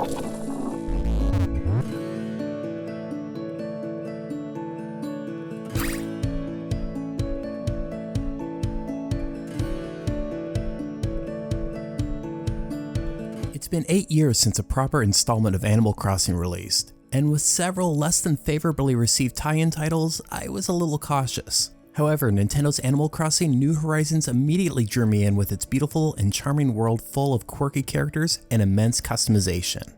It's been 8 years since a proper installment of Animal Crossing released, and with several less than favorably received tie-in titles, I was a little cautious. However, Nintendo's Animal Crossing New Horizons immediately drew me in with its beautiful and charming world full of quirky characters and immense customization.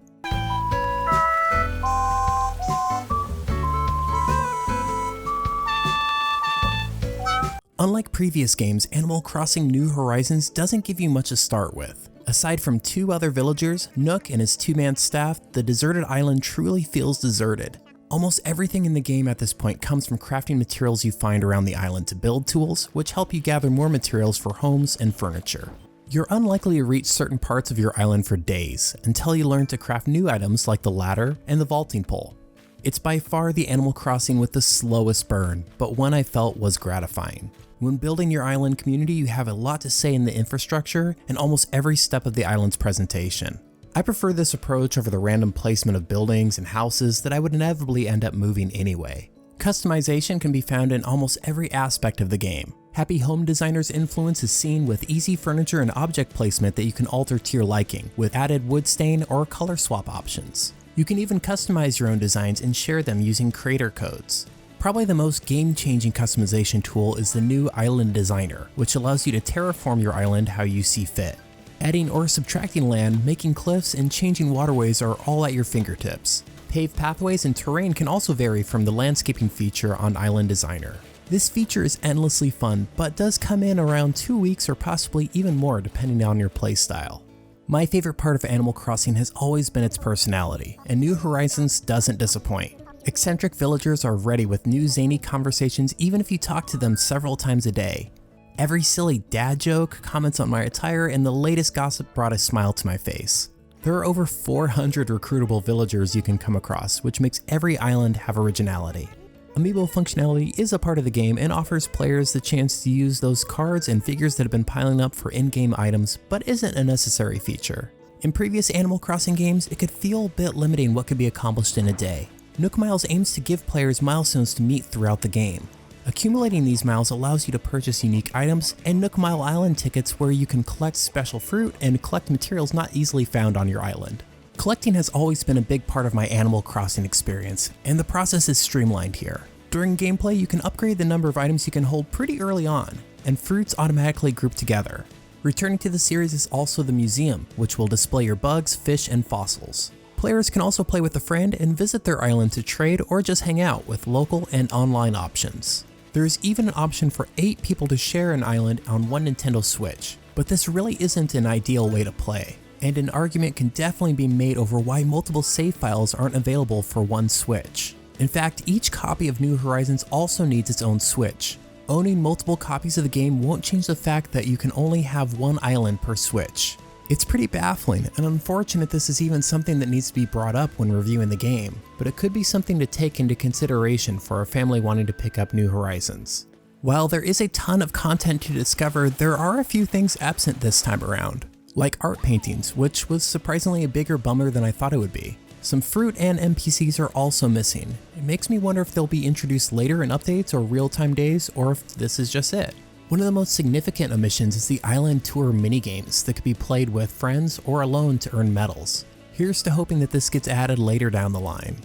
Unlike previous games, Animal Crossing New Horizons doesn't give you much to start with. Aside from 2 other villagers, Nook and his 2-man staff, the deserted island truly feels deserted. Almost everything in the game at this point comes from crafting materials you find around the island to build tools, which help you gather more materials for homes and furniture. You're unlikely to reach certain parts of your island for days, until you learn to craft new items like the ladder and the vaulting pole. It's by far the Animal Crossing with the slowest burn, but one I felt was gratifying. When building your island community, you have a lot to say in the infrastructure and almost every step of the island's presentation. I prefer this approach over the random placement of buildings and houses that I would inevitably end up moving anyway. Customization can be found in almost every aspect of the game. Happy Home Designer's influence is seen with easy furniture and object placement that you can alter to your liking, with added wood stain or color swap options. You can even customize your own designs and share them using creator codes. Probably the most game-changing customization tool is the new Island Designer, which allows you to terraform your island how you see fit. Adding or subtracting land, making cliffs, and changing waterways are all at your fingertips. Paved pathways and terrain can also vary from the landscaping feature on Island Designer. This feature is endlessly fun, but does come in around 2 weeks or possibly even more depending on your playstyle. My favorite part of Animal Crossing has always been its personality, and New Horizons doesn't disappoint. Eccentric villagers are ready with new zany conversations even if you talk to them several times a day. Every silly dad joke, comments on my attire, and the latest gossip brought a smile to my face. There are over 400 recruitable villagers you can come across, which makes every island have originality. Amiibo functionality is a part of the game and offers players the chance to use those cards and figures that have been piling up for in-game items, but isn't a necessary feature. In previous Animal Crossing games, it could feel a bit limiting what could be accomplished in a day. Nook Miles aims to give players milestones to meet throughout the game. Accumulating these miles allows you to purchase unique items and Nook Mile Island tickets where you can collect special fruit and collect materials not easily found on your island. Collecting has always been a big part of my Animal Crossing experience, and the process is streamlined here. During gameplay, you can upgrade the number of items you can hold pretty early on, and fruits automatically group together. Returning to the series is also the museum, which will display your bugs, fish, and fossils. Players can also play with a friend and visit their island to trade or just hang out with local and online options. There is even an option for 8 people to share an island on one Nintendo Switch, but this really isn't an ideal way to play, and an argument can definitely be made over why multiple save files aren't available for one Switch. In fact, each copy of New Horizons also needs its own Switch. Owning multiple copies of the game won't change the fact that you can only have one island per Switch. It's pretty baffling and unfortunate this is even something that needs to be brought up when reviewing the game, but it could be something to take into consideration for a family wanting to pick up New Horizons. While there is a ton of content to discover, there are a few things absent this time around, like art paintings, which was surprisingly a bigger bummer than I thought it would be. Some fruit and NPCs are also missing. It makes me wonder if they'll be introduced later in updates or real-time days, or if this is just it. One of the most significant omissions is the Island Tour minigames that could be played with friends or alone to earn medals. Here's to hoping that this gets added later down the line.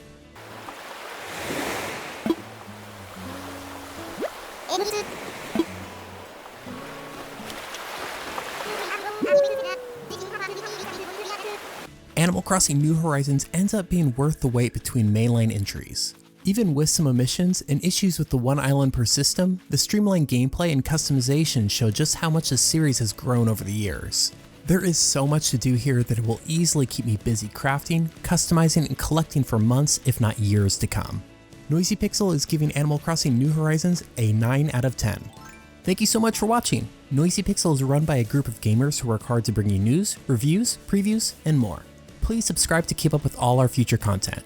Animal Crossing New Horizons ends up being worth the wait between mainline entries. Even with some omissions and issues with the one island per system, the streamlined gameplay and customization show just how much the series has grown over the years. There is so much to do here that it will easily keep me busy crafting, customizing, and collecting for months if not years to come. Noisy Pixel is giving Animal Crossing New Horizons a 9 out of 10. Thank you so much for watching. Noisy Pixel is run by a group of gamers who work hard to bring you news, reviews, previews, and more. Please subscribe to keep up with all our future content.